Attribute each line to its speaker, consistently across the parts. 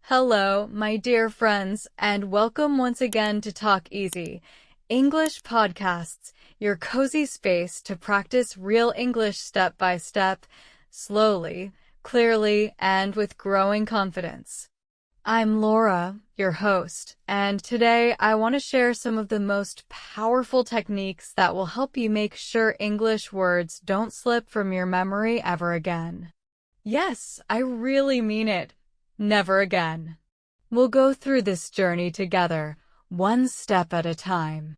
Speaker 1: Hello, my dear friends, and welcome once again to Talk Easy English Podcasts, your cozy space to practice real English step by step, slowly, clearly, and with growing confidence. I'm Laura, your host, and today I want to share some of the most powerful techniques that will help you make sure English words don't slip from your memory ever again. Yes, I really mean it. Never again. We'll go through this journey together, one step at a time.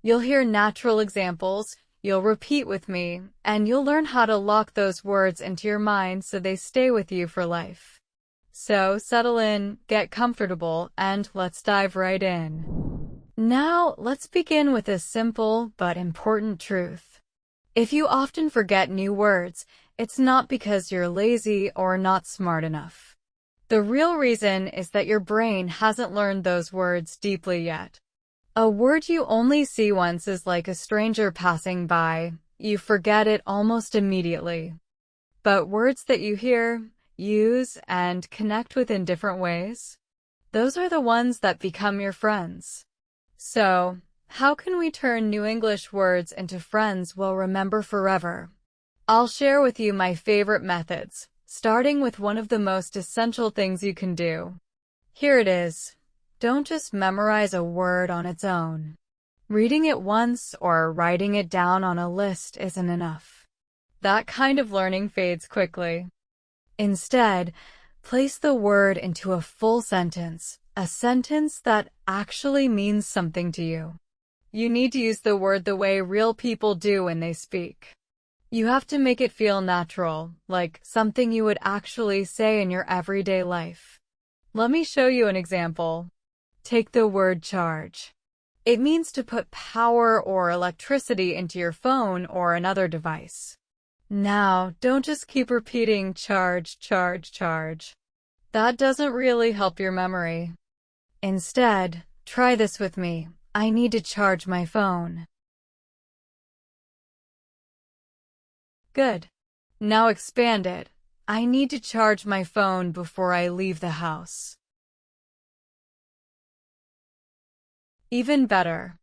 Speaker 1: You'll hear natural examples, you'll repeat with me, and you'll learn how to lock those words into your mind so they stay with you for life. So settle in, get comfortable, and let's dive right in. Now, let's begin with a simple but important truth. If you often forget new words, it's not because you're lazy or not smart enough. The real reason is that your brain hasn't learned those words deeply yet. A word you only see once is like a stranger passing by. You forget it almost immediately. But words that you hear, use, and connect with in different ways, those are the ones that become your friends. So, how can we turn new English words into friends we'll remember forever? I'll share with you my favorite methods, starting with one of the most essential things you can do. Here it is. Don't just memorize a word on its own. Reading it once or writing it down on a list isn't enough. That kind of learning fades quickly. Instead, place the word into a full sentence, a sentence that actually means something to you. You need to use the word the way real people do when they speak. You have to make it feel natural, like something you would actually say in your everyday life. Let me show you an example. Take the word charge. It means to put power or electricity into your phone or another device. Now, don't just keep repeating charge, charge, charge. That doesn't really help your memory. Instead, try this with me. I need to charge my phone. Good. Now expand it. I need to charge my phone before I leave the house. Even better.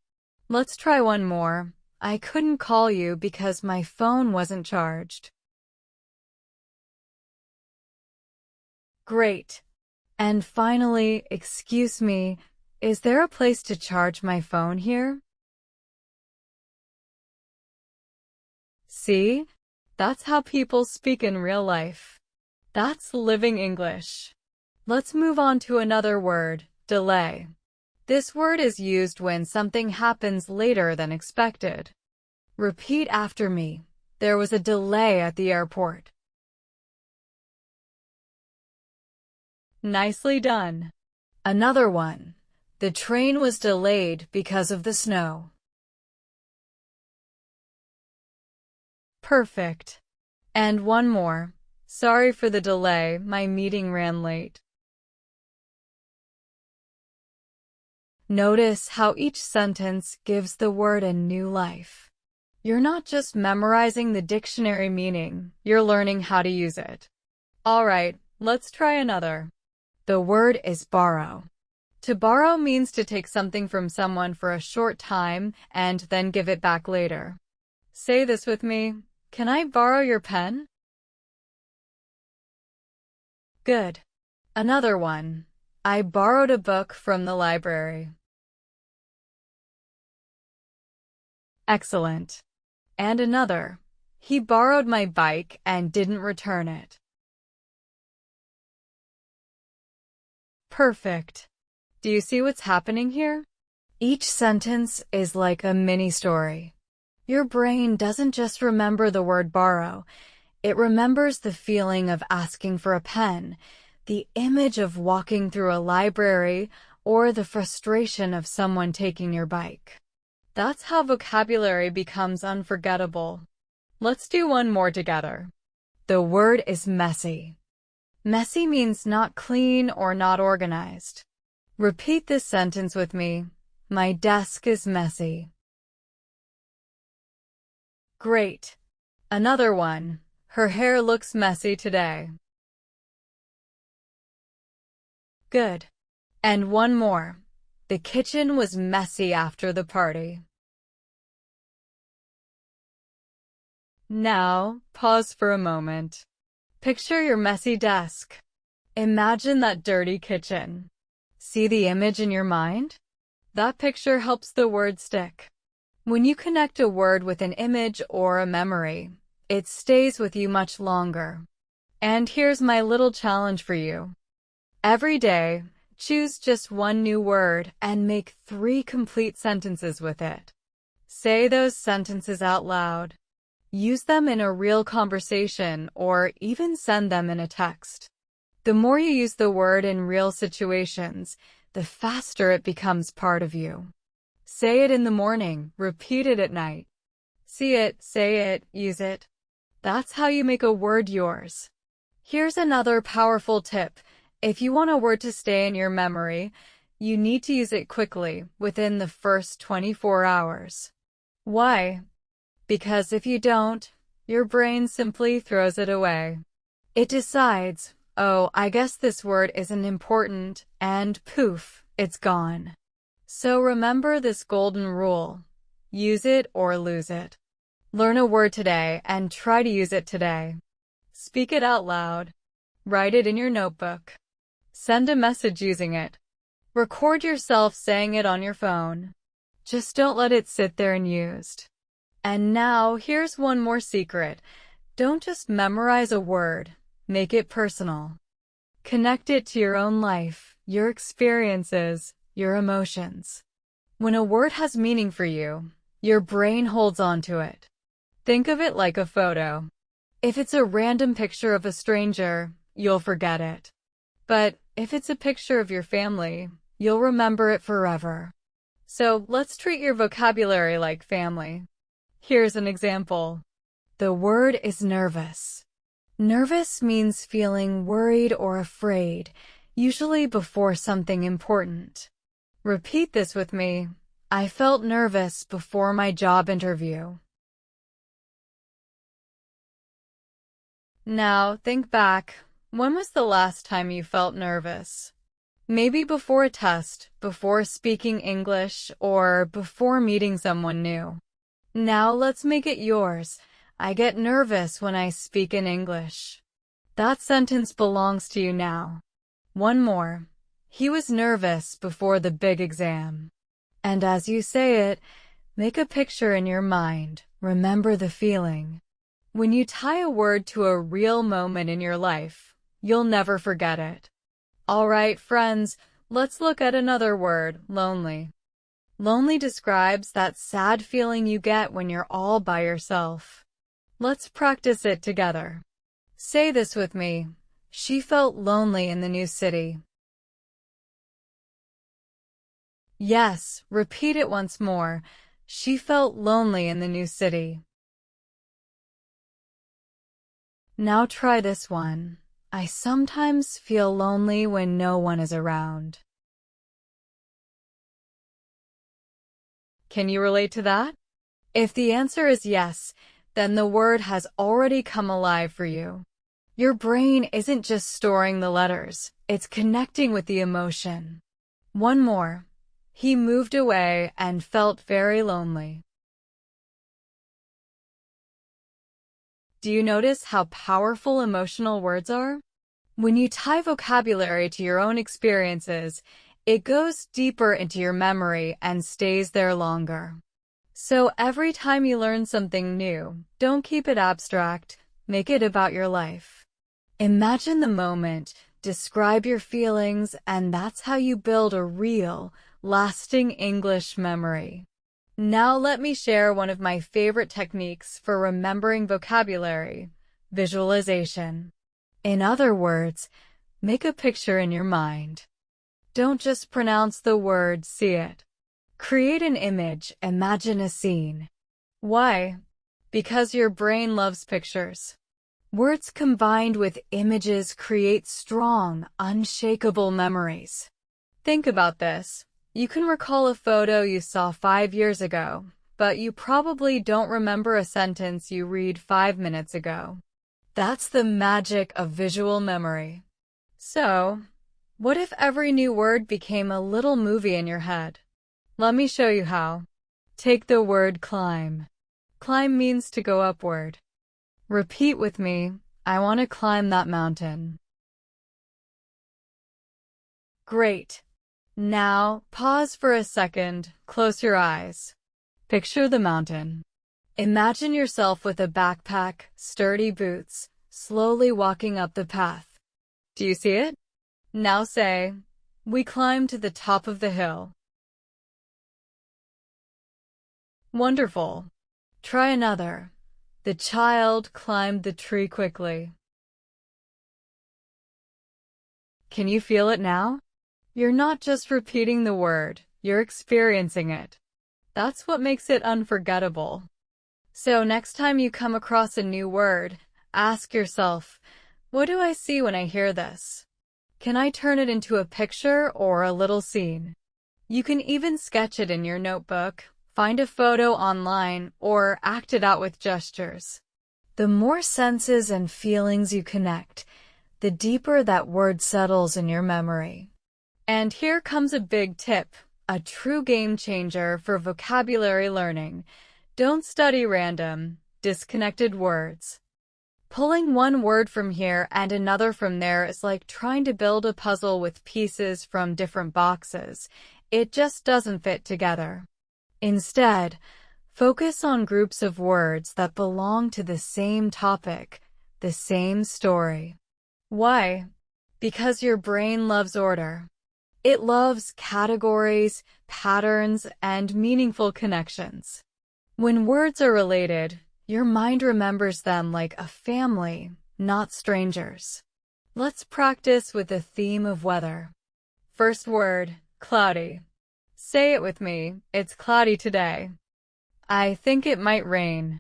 Speaker 1: Let's try one more. I couldn't call you because my phone wasn't charged. Great. And finally, excuse me, is there a place to charge my phone here? See? That's how people speak in real life. That's living English. Let's move on to another word, delay. This word is used when something happens later than expected. Repeat after me. There was a delay at the airport. Nicely done. Another one. The train was delayed because of the snow. Perfect. And one more. Sorry for the delay, my meeting ran late. Notice how each sentence gives the word a new life. You're not just memorizing the dictionary meaning, you're learning how to use it. Alright, let's try another. The word is borrow. To borrow means to take something from someone for a short time and then give it back later. Say this with me. Can I borrow your pen? Good. Another one. I borrowed a book from the library. Excellent. And another. He borrowed my bike and didn't return it. Perfect. Do you see what's happening here? Each sentence is like a mini story. Your brain doesn't just remember the word borrow, it remembers the feeling of asking for a pen, the image of walking through a library, or the frustration of someone taking your bike. That's how vocabulary becomes unforgettable. Let's do one more together. The word is messy. Messy means not clean or not organized. Repeat this sentence with me. My desk is messy. Great. Another one. Her hair looks messy today. Good. And one more. The kitchen was messy after the party. Now, pause for a moment. Picture your messy desk. Imagine that dirty kitchen. See the image in your mind? That picture helps the word stick. When you connect a word with an image or a memory, it stays with you much longer. And here's my little challenge for you. Every day, choose just one new word and make 3 complete sentences with it. Say those sentences out loud. Use them in a real conversation or even send them in a text. The more you use the word in real situations, the faster it becomes part of you. Say it in the morning, repeat it at night. See it, say it, use it. That's how you make a word yours. Here's another powerful tip. If you want a word to stay in your memory, you need to use it quickly, within the first 24 hours. Why? Because if you don't, your brain simply throws it away. It decides, oh, I guess this word isn't important, and poof, it's gone. So remember this golden rule. Use it or lose it. Learn a word today and try to use it today. Speak it out loud. Write it in your notebook. Send a message using it. Record yourself saying it on your phone. Just don't let it sit there unused. And now, here's one more secret. Don't just memorize a word. Make it personal. Connect it to your own life, your experiences, your emotions. When a word has meaning for you, your brain holds on to it. Think of it like a photo. If it's a random picture of a stranger, you'll forget it. But if it's a picture of your family, you'll remember it forever. So let's treat your vocabulary like family. Here's an example. The word is nervous. Nervous means feeling worried or afraid, usually before something important. Repeat this with me. I felt nervous before my job interview. Now, think back. When was the last time you felt nervous? Maybe before a test, before speaking English, or before meeting someone new. Now let's make it yours. I get nervous when I speak in English. That sentence belongs to you now. One more. He was nervous before the big exam. And as you say it, make a picture in your mind. Remember the feeling. When you tie a word to a real moment in your life, you'll never forget it. All right, friends, let's look at another word, lonely. Lonely describes that sad feeling you get when you're all by yourself. Let's practice it together. Say this with me. She felt lonely in the new city. Yes, repeat it once more. She felt lonely in the new city. Now try this one. I sometimes feel lonely when no one is around. Can you relate to that? If the answer is yes, then the word has already come alive for you. Your brain isn't just storing the letters, it's connecting with the emotion. One more. He moved away and felt very lonely. Do you notice how powerful emotional words are? When you tie vocabulary to your own experiences, it goes deeper into your memory and stays there longer. So every time you learn something new, don't keep it abstract, make it about your life. Imagine the moment, describe your feelings, and that's how you build a real, lasting English memory. Now let me share one of my favorite techniques for remembering vocabulary: visualization. In other words, make a picture in your mind. Don't just pronounce the word, see it. Create an image, imagine a scene. Why? Because your brain loves pictures. Words combined with images create strong, unshakable memories. Think about this. You can recall a photo you saw 5 years ago, but you probably don't remember a sentence you read 5 minutes ago. That's the magic of visual memory. So, What if every new word became a little movie in your head? Let me show you how. Take the word climb. Climb means to go upward. Repeat with me, I want to climb that mountain. Great. Now, pause for a second, close your eyes. Picture the mountain. Imagine yourself with a backpack, sturdy boots, slowly walking up the path. Do you see it? Now say, we climb to the top of the hill. Wonderful. Try another. The child climbed the tree quickly. Can you feel it now? You're not just repeating the word, you're experiencing it. That's what makes it unforgettable. So next time you come across a new word, ask yourself, what do I see when I hear this? Can I turn it into a picture or a little scene? You can even sketch it in your notebook, find a photo online, or act it out with gestures. The more senses and feelings you connect, the deeper that word settles in your memory. And here comes a big tip, a true game changer for vocabulary learning. Don't study random, disconnected words. Pulling one word from here and another from there is like trying to build a puzzle with pieces from different boxes. It just doesn't fit together. Instead, focus on groups of words that belong to the same topic, the same story. Why? Because your brain loves order. It loves categories, patterns, and meaningful connections. When words are related, your mind remembers them like a family, not strangers. Let's practice with the theme of weather. First word, cloudy. Say it with me, it's cloudy today. I think it might rain.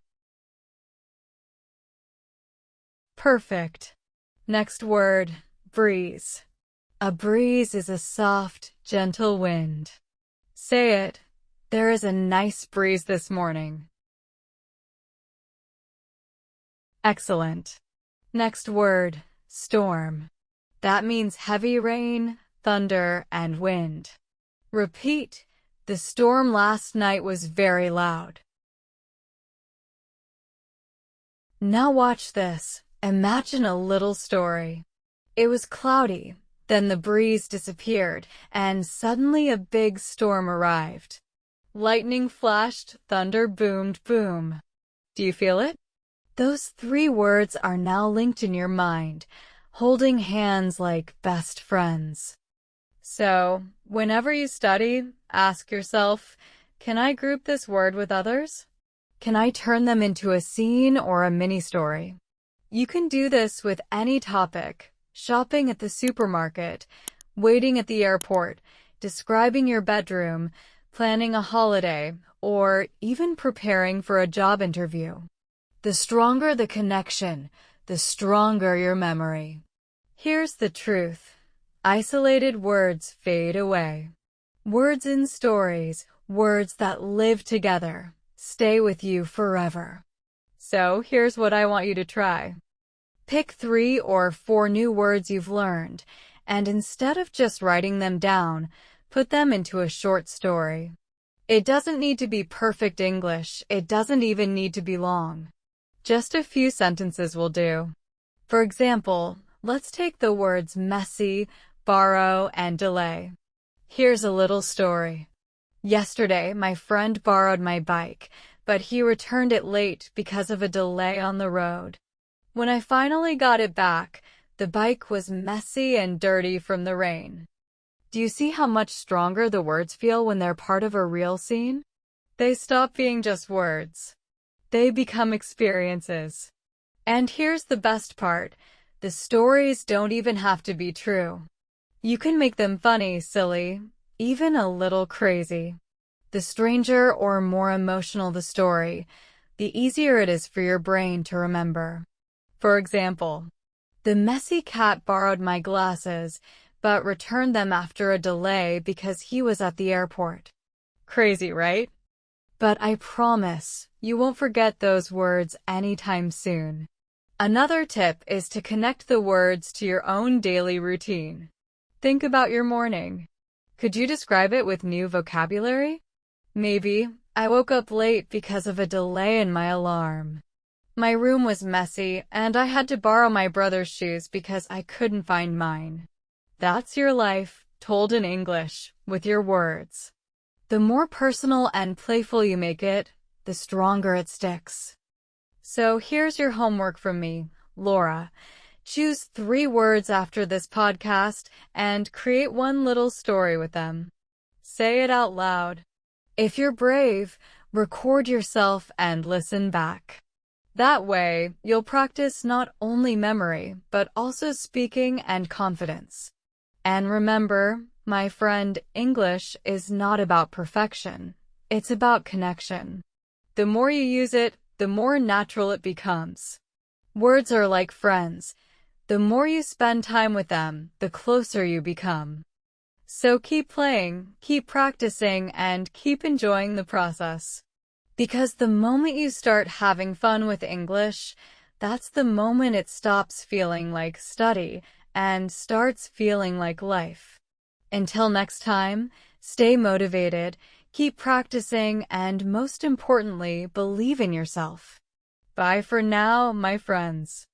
Speaker 1: Perfect. Next word, breeze. A breeze is a soft, gentle wind. Say it, there is a nice breeze this morning. Excellent. Next word, storm. That means heavy rain, thunder, and wind. Repeat, the storm last night was very loud. Now watch this. Imagine a little story. It was cloudy, then the breeze disappeared, and suddenly a big storm arrived. Lightning flashed, thunder boomed, boom. Do you feel it? Those three words are now linked in your mind, holding hands like best friends. So, whenever you study, ask yourself, can I group this word with others? Can I turn them into a scene or a mini-story? You can do this with any topic: shopping at the supermarket, waiting at the airport, describing your bedroom, planning a holiday, or even preparing for a job interview. The stronger the connection, the stronger your memory. Here's the truth. Isolated words fade away. Words in stories, words that live together, stay with you forever. So here's what I want you to try. Pick 3 or 4 new words you've learned, and instead of just writing them down, put them into a short story. It doesn't need to be perfect English, it doesn't even need to be long. Just a few sentences will do. For example, let's take the words messy, borrow, and delay. Here's a little story. Yesterday, my friend borrowed my bike, but he returned it late because of a delay on the road. When I finally got it back, the bike was messy and dirty from the rain. Do you see how much stronger the words feel when they're part of a real scene? They stop being just words. They become experiences. And here's the best part. The stories don't even have to be true. You can make them funny, silly, even a little crazy. The stranger or more emotional the story, the easier it is for your brain to remember. For example, the messy cat borrowed my glasses, but returned them after a delay because he was at the airport. Crazy, right? But I promise, you won't forget those words anytime soon. Another tip is to connect the words to your own daily routine. Think about your morning. Could you describe it with new vocabulary? Maybe, I woke up late because of a delay in my alarm. My room was messy, and I had to borrow my brother's shoes because I couldn't find mine. That's your life, told in English, with your words. The more personal and playful you make it, the stronger it sticks. So here's your homework from me, Laura. Choose 3 words after this podcast and create one little story with them. Say it out loud. If you're brave, record yourself and listen back. That way, you'll practice not only memory, but also speaking and confidence. And remember, my friend, English is not about perfection. It's about connection. The more you use it, the more natural it becomes. Words are like friends. The more you spend time with them, the closer you become. So keep playing, keep practicing, and keep enjoying the process. Because the moment you start having fun with English, that's the moment it stops feeling like study and starts feeling like life. Until next time, stay motivated, keep practicing, and most importantly, believe in yourself. Bye for now, my friends.